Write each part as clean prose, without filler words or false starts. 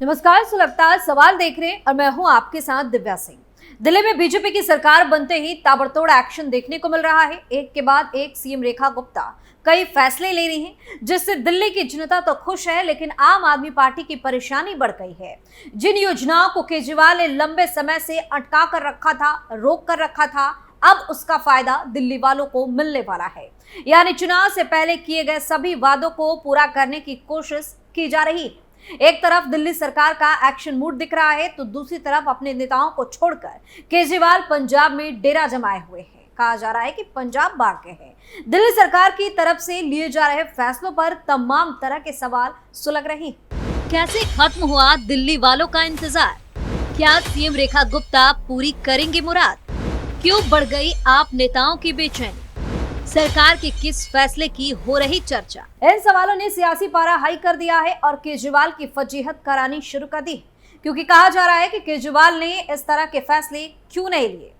नमस्कार, लगातार सवाल देख रहे हैं और मैं हूं आपके साथ दिव्या सिंह। दिल्ली में बीजेपी की सरकार बनते ही ताबड़तोड़ एक्शन देखने को मिल रहा है। एक के बाद एक सीएम रेखा गुप्ता कई फैसले ले रही हैं, जिससे दिल्ली की जनता तो खुश है, लेकिन आम आदमी पार्टी की परेशानी बढ़ गई है। जिन योजनाओं को केजरीवाल ने लंबे समय से अटका कर रखा था, रोक कर रखा था, अब उसका फायदा दिल्ली वालों को मिलने वाला है। यानी चुनाव से पहले किए गए सभी वादों को पूरा करने की कोशिश की जा रही है। एक तरफ दिल्ली सरकार का एक्शन मूड दिख रहा है, तो दूसरी तरफ अपने नेताओं को छोड़कर केजरीवाल पंजाब में डेरा जमाए हुए हैं। कहा जा रहा है कि पंजाब भाग गए हैं। दिल्ली सरकार की तरफ से लिए जा रहे फैसलों पर तमाम तरह के सवाल सुलग रहे हैं। कैसे खत्म हुआ दिल्ली वालों का इंतजार? क्या सीएम रेखा गुप्ता पूरी करेंगे मुराद? क्यों बढ़ गई आप नेताओं की बेचैनी? सरकार के किस फैसले की हो रही चर्चा? इन सवालों ने सियासी पारा हाई कर दिया है और केजरीवाल की फजीहत करानी शुरू कर दी, क्योंकि कहा जा रहा है कि केजरीवाल ने इस तरह के फैसले क्यों नहीं लिए,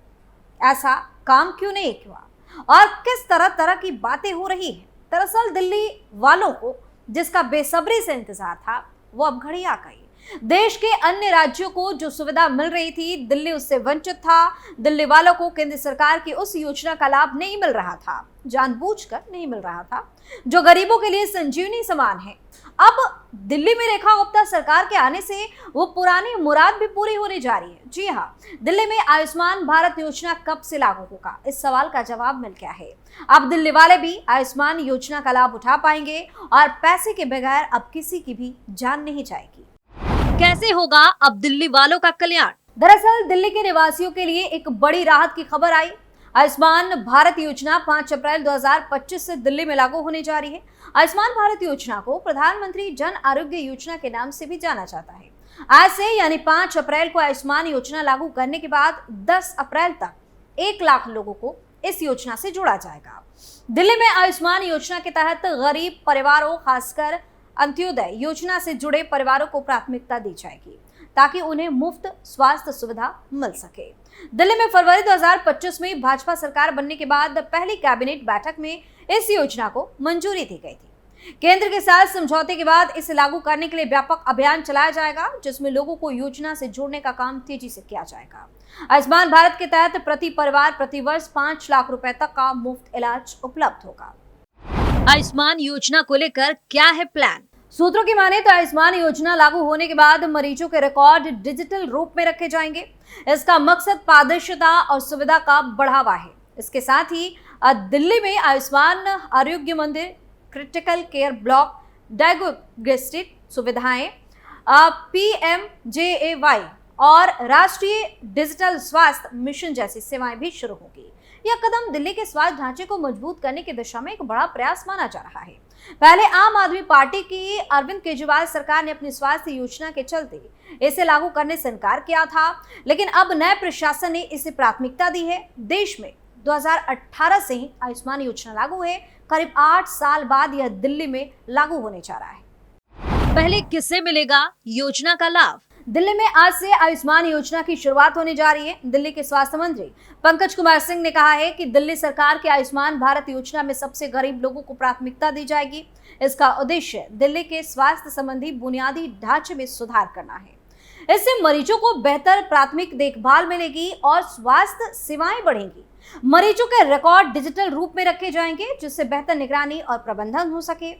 ऐसा काम क्यों नहीं किया और किस तरह तरह की बातें हो रही है। दरअसल दिल्ली वालों को जिसका बेसब्री से इंतजार था, वो अब घड़ी आ गई। देश के अन्य राज्यों को जो सुविधा मिल रही थी, दिल्ली उससे वंचित था। दिल्ली वालों को केंद्र सरकार की उस योजना का लाभ नहीं मिल रहा था, जानबूझकर नहीं मिल रहा था, जो गरीबों के लिए संजीवनी समान है। अब दिल्ली में रेखा गुप्ता सरकार के आने से वो पुरानी मुराद भी पूरी होने जा रही है। जी हाँ, दिल्ली में आयुष्मान भारत योजना कब से लागू होगा, इस सवाल का जवाब मिल गया है। अब दिल्ली वाले भी आयुष्मान योजना का लाभ उठा पाएंगे और पैसे के बगैर अब किसी की भी जान नहीं जाएगी। कैसे होगा अब दिल्ली वालों का कल्याण? दरअसल दिल्ली के निवासियों के लिए एक बड़ी राहत की खबर आई। आयुष्मान भारत योजना 5 अप्रैल 2025 से दिल्ली में लागू होने जा रही है। आयुष्मान भारत योजना को प्रधानमंत्री जन आरोग्य योजना के नाम से भी जाना जाता है। आज से यानी 5 अप्रैल को आयुष्मान योजना लागू करने के बाद 10 अप्रैल तक 1 लाख लोगों को इस योजना से जोड़ा जाएगा। दिल्ली में आयुष्मान योजना के तहत गरीब परिवारों, खासकर अंत्योदय योजना से जुड़े परिवारों को प्राथमिकता दी जाएगी, ताकि उन्हें मुफ्त स्वास्थ्य सुविधा मिल सके। दिल्ली में फरवरी 2025 में भाजपा सरकार बनने के बाद पहली कैबिनेट बैठक में इस योजना को मंजूरी दी गई थी। केंद्र के साथ समझौते के बाद इसे लागू करने के लिए व्यापक अभियान चलाया जाएगा, जिसमें लोगों को योजना से जोड़ने का काम तेजी से किया जाएगा। आयुष्मान भारत के तहत प्रति परिवार प्रति वर्ष 5 लाख रुपए तक का मुफ्त इलाज उपलब्ध होगा। आयुष्मान योजना को लेकर क्या है प्लान? सूत्रों की माने तो आयुष्मान योजना लागू होने के बाद मरीजों के रिकॉर्ड डिजिटल रूप में रखे जाएंगे। इसका मकसद पारदर्शिता और सुविधा का बढ़ावा है। इसके साथ ही दिल्ली में आयुष्मान आरोग्य मंदिर, क्रिटिकल केयर ब्लॉक, डायग्नोस्टिक सुविधाएं, PMJAY और राष्ट्रीय डिजिटल स्वास्थ्य मिशन जैसी सेवाएं भी शुरू होगी। यह कदम दिल्ली के स्वास्थ्य ढांचे को मजबूत करने की दिशा में एक बड़ा प्रयास माना जा रहा है। पहले आम आदमी पार्टी की अरविंद केजरीवाल सरकार ने अपनी स्वास्थ्य योजना के चलते इसे लागू करने से इनकार किया था, लेकिन अब नए प्रशासन ने इसे प्राथमिकता दी है। देश में 2018 से ही आयुष्मान योजना लागू है। करीब 8 साल बाद यह दिल्ली में लागू होने जा रहा है। पहले किसे मिलेगा योजना का लाभ? दिल्ली में आज से आयुष्मान योजना की शुरुआत होने जा रही है। दिल्ली के स्वास्थ्य मंत्री पंकज कुमार सिंह ने कहा है कि दिल्ली सरकार की आयुष्मान भारत योजना में सबसे गरीब लोगों को प्राथमिकता दी जाएगी। इसका उद्देश्य दिल्ली के स्वास्थ्य संबंधी बुनियादी ढांचे में सुधार करना है। इससे मरीजों को बेहतर प्राथमिक देखभाल मिलेगी और स्वास्थ्य सेवाएं बढ़ेंगी। मरीजों के रिकॉर्ड डिजिटल रूप में रखे जाएंगे, जिससे बेहतर निगरानी और प्रबंधन हो सके।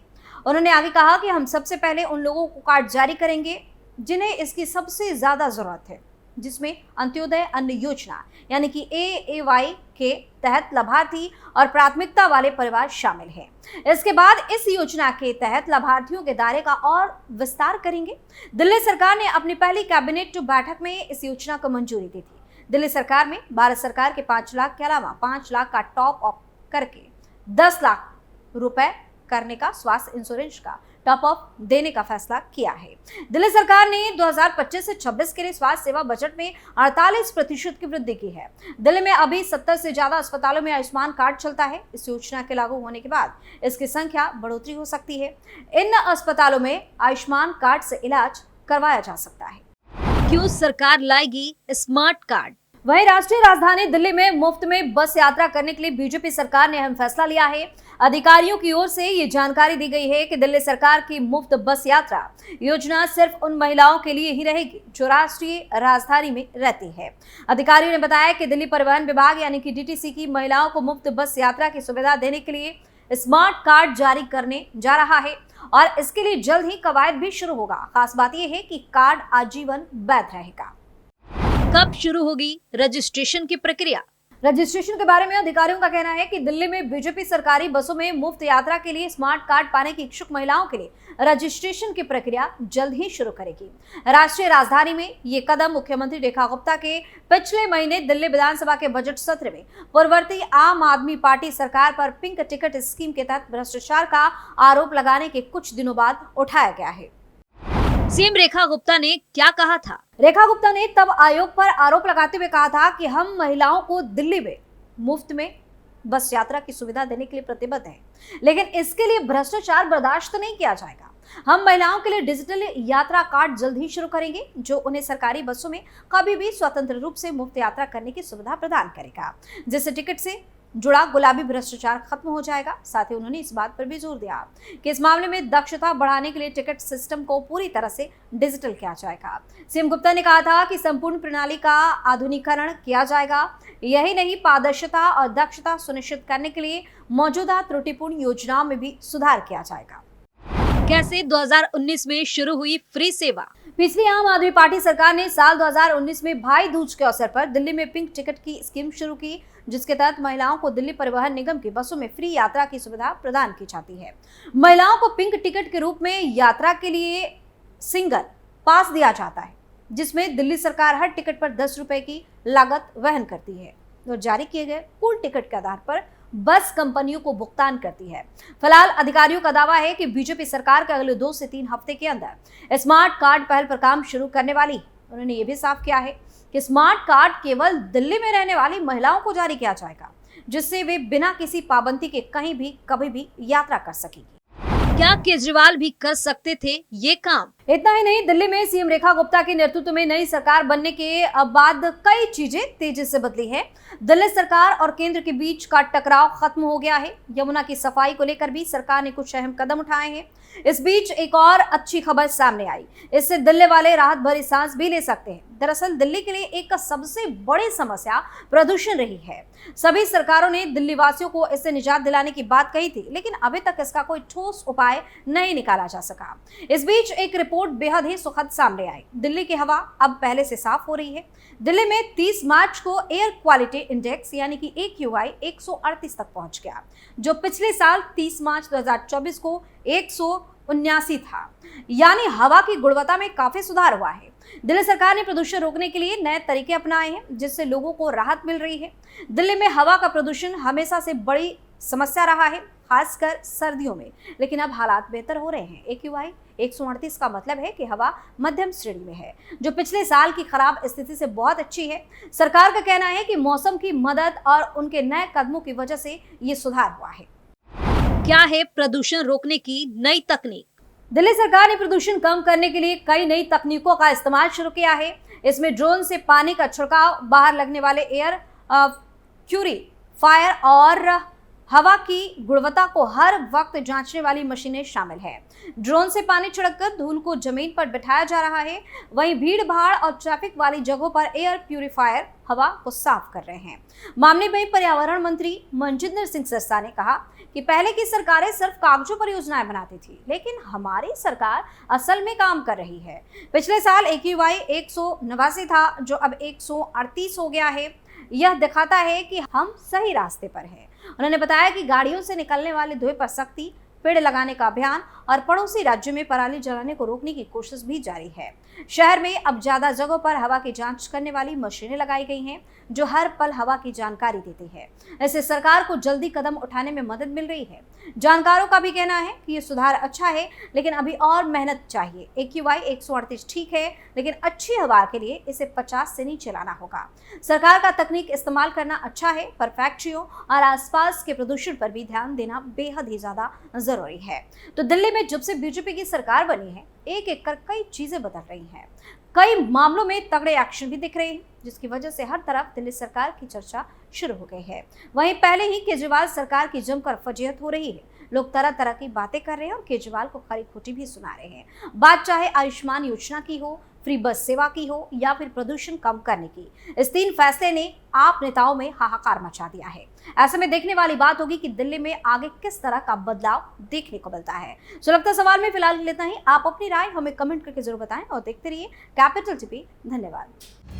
उन्होंने आगे कहा कि हम सबसे पहले उन लोगों को कार्ड जारी करेंगे जिन्हें इसकी सबसे ज्यादा जरूरत है, जिसमें अंत्योदय अन्न योजना यानी कि AAY के तहत लाभार्थी और प्राथमिकता वाले परिवार शामिल हैं। इसके बाद इस योजना के तहत लाभार्थियों के दायरे का और विस्तार करेंगे। दिल्ली सरकार ने अपनी पहली कैबिनेट बैठक में इस योजना को मंजूरी दी थी। दिल्ली सरकार में भारत सरकार के 5 लाख के अलावा 5 लाख का टॉप अप करके 10 लाख रुपए करने का स्वास्थ्य इंश्योरेंस का टॉप अप देने का फैसला किया है। दिल्ली सरकार ने 2025 से 26 के लिए स्वास्थ्य सेवा बजट में 48% की वृद्धि की है। दिल्ली में अभी 70 से ज्यादा अस्पतालों में आयुष्मान कार्ड चलता है। इस योजना के लागू होने के बाद इसकी संख्या बढ़ोतरी हो सकती है। इन अस्पतालों में आयुष्मान कार्ड से इलाज करवाया जा सकता है। क्यों सरकार लाएगी स्मार्ट कार्ड? वहीं राष्ट्रीय राजधानी दिल्ली में मुफ्त में बस यात्रा करने के लिए बीजेपी सरकार ने अहम फैसला लिया है। अधिकारियों की ओर से ये जानकारी दी गई है कि दिल्ली सरकार की मुफ्त बस यात्रा योजना सिर्फ उन महिलाओं के लिए ही रहेगी जो राष्ट्रीय राजधानी में रहती है। अधिकारियों ने बताया कि दिल्ली परिवहन विभाग यानी कि डीटीसी की महिलाओं को मुफ्त बस यात्रा की सुविधा देने के लिए स्मार्ट कार्ड जारी करने जा रहा है और इसके लिए जल्द ही कवायद भी शुरू होगा। खास बात यह है कि कार्ड आजीवन वैध रहेगा। कब शुरू होगी रजिस्ट्रेशन की प्रक्रिया? रजिस्ट्रेशन के बारे में अधिकारियों का कहना है कि दिल्ली में बीजेपी सरकारी बसों में मुफ्त यात्रा के लिए स्मार्ट कार्ड पाने की इच्छुक महिलाओं के लिए रजिस्ट्रेशन की प्रक्रिया जल्द ही शुरू करेगी। राष्ट्रीय राजधानी में ये कदम मुख्यमंत्री रेखा गुप्ता के पिछले महीने दिल्ली विधानसभा के बजट सत्र में पूर्ववर्ती आम आदमी पार्टी सरकार पर पिंक टिकट स्कीम के तहत भ्रष्टाचार का आरोप लगाने के कुछ दिनों बाद उठाया गया है। सीएम रेखा गुप्ता ने क्या कहा था? रेखा गुप्ता ने तब आयोग पर आरोप लगाते हुए कहा था कि हम महिलाओं को दिल्ली में मुफ्त में बस यात्रा की सुविधा देने के लिए प्रतिबद्ध हैं, लेकिन इसके लिए भ्रष्टाचार बर्दाश्त नहीं किया जाएगा। हम महिलाओं के लिए डिजिटल यात्रा कार्ड जल्द ही शुरू करेंगे जो उन्हें सरकारी बसों में कभी भी स्वतंत्र रूप से मुफ्त यात्रा करने की सुविधा प्रदान करेगा, जिससे टिकट से जुड़ा गुलाबी भ्रष्टाचार खत्म हो जाएगा। साथ ही उन्होंने इस बात पर भी जोर दिया कि इस मामले में दक्षता बढ़ाने के लिए टिकट सिस्टम को पूरी तरह से डिजिटल किया जाएगा। सीएम गुप्ता ने कहा था कि संपूर्ण प्रणाली का आधुनिकीकरण किया जाएगा। यही नहीं, पारदर्शिता और दक्षता सुनिश्चित करने के लिए मौजूदा त्रुटिपूर्ण योजनाओं में भी सुधार किया जाएगा। कैसे 2019 में शुरू हुई फ्री सेवा? पिछली आम आदमी पार्टी सरकार ने साल 2019 में भाई दूज के अवसर पर दिल्ली में पिंक टिकट की स्कीम शुरू की, जिसके तहत महिलाओं को दिल्ली परिवहन निगम की बसों में फ्री यात्रा की सुविधा प्रदान की जाती है। महिलाओं को पिंक टिकट के रूप में यात्रा के लिए सिंगल पास दिया जाता है, जिसमें दिल्ली सरकार हर टिकट पर 10 रुपए की लागत वहन करती है और जारी किए गए कुल टिकट के आधार पर बस कंपनियों को भुगतान करती है। फिलहाल अधिकारियों का दावा है कि बीजेपी सरकार के अगले 2 से 3 हफ्ते के अंदर स्मार्ट कार्ड पहल पर काम शुरू करने वाली। उन्होंने ये भी साफ किया है कि स्मार्ट कार्ड केवल दिल्ली में रहने वाली महिलाओं को जारी किया जाएगा, जिससे वे बिना किसी पाबंदी के कहीं भी कभी भी यात्रा कर सकेगी। क्या केजरीवाल भी कर सकते थे ये काम? इतना ही नहीं, दिल्ली में सीएम रेखा गुप्ता के नेतृत्व में नई सरकार बनने के बाद कई चीजें तेजी से बदली है। दिल्ली सरकार और केंद्र के बीच का टकराव खत्म हो गया है। यमुना की सफाई को लेकर भी सरकार ने कुछ अहम कदम उठाए हैं। इस बीच एक और अच्छी खबर सामने आई, इससे दिल्ली वाले राहत भरी सांस भी ले सकते हैं। दरअसल दिल्ली के लिए एक सबसे बड़ी समस्या प्रदूषण रही है। सभी सरकारों ने दिल्ली वासियों को इससे निजात दिलाने की बात कही थी, लेकिन अभी तक इसका कोई ठोस उपाय नहीं निकाला जा सका। इस बीच एक रिपोर्ट बेहद ही सुखद सामने आई। दिल्ली की हवा अब पहले से साफ हो रही है। दिल्ली में 30 मार्च को एयर क्वालिटी इंडेक्स यानी कि AQI 138 तक पहुंच गया, जो पिछले साल 30 मार्च 2024 को 179 था। यानी हवा की गुणवत्ता में काफी सुधार हुआ है। दिल्ली सरकार ने प्रदूषण रोकने के लिए नए तरीके अपनाए हैं, जिससे लोगों को राहत मिल रही है। दिल्ली में हवा का प्रदूषण हमेशा से बड़ी समस्या रहा है, खासकर सर्दियों में, लेकिन अब हालात बेहतर हो रहे हैं। AQI 138 का मतलब है कि हवा मध्यम श्रेणी में है, जो पिछले साल की खराब स्थिति से बहुत अच्छी है। सरकार का कहना है कि मौसम की मदद और उनके नए कदमों की वजह से ये सुधार हुआ है। क्या है प्रदूषण रोकने की नई तकनीक? दिल्ली सरकार ने प्रदूषण कम करने के लिए कई नई तकनीकों का इस्तेमाल शुरू किया है। इसमें ड्रोन से पानी का छिड़काव, बाहर लगने वाले एयर प्यूरीफायर और हवा की गुणवत्ता को हर वक्त जांचने वाली मशीनें शामिल हैं। ड्रोन से पानी छिड़ककर धूल को जमीन पर बिठाया जा रहा है। वहीं भीड़ भाड़ और ट्रैफिक वाली जगहों पर एयर प्यूरीफायर हवा को साफ कर रहे हैं। मामले में पर्यावरण मंत्री मनजिंदर सिंह सिरसा ने कहा कि पहले की सरकारें सिर्फ कागजों पर योजनाएं बनाती थी, लेकिन हमारी सरकार असल में काम कर रही है। पिछले साल AQI 189 था, जो अब 138 हो गया है। यह दिखाता है कि हम सही रास्ते पर हैं। उन्होंने बताया कि गाड़ियों से निकलने वाले धुएं पर सख्ती, पेड़ लगाने का अभियान और पड़ोसी राज्यों में पराली जलाने को रोकने की कोशिश भी जारी है। शहर में अब ज्यादा जगहों पर हवा की जांच करने वाली मशीनें लगाई गई हैं, जो हर पल हवा की जानकारी देती है। इससे सरकार को जल्दी कदम उठाने में मदद मिल रही है। जानकारों का भी कहना है कि ये सुधार अच्छा है, लेकिन अभी और मेहनत चाहिए। AQI 138 ठीक है, लेकिन अच्छी हवा के लिए इसे 50 से नीचे लाना होगा। सरकार का तकनीक इस्तेमाल करना अच्छा है, पर फैक्ट्रियों और आसपास के प्रदूषण पर भी ध्यान देना बेहद ही ज्यादा जरूरी है। तो दिल्ली में में जब से बीजेपी की सरकार बनी है, एक एक कर कई चीजें बदल रही हैं। कई मामलों में तगड़े एक्शन भी दिख रहे हैं, जिसकी वजह से हर तरफ दिल्ली सरकार की चर्चा शुरू हो गई है। वहीं पहले ही केजरीवाल सरकार की जमकर फजीहत हो रही है। लोग तरह तरह की बातें कर रहे हैं और केजरीवाल को खरी खोटी भी सुना रहे हैं। बात चाहे आयुष्मान योजना की हो, फ्री बस सेवा की हो या फिर प्रदूषण कम करने की, इस 3 फैसले ने आप नेताओं में हाहाकार मचा दिया है। ऐसे में देखने वाली बात होगी कि दिल्ली में आगे किस तरह का बदलाव देखने को मिलता है। सुलगता सवाल में फिलहाल लेता ही आप अपनी राय हमें कमेंट करके जरूर बताएं और देखते रहिए कैपिटल टीवी। धन्यवाद।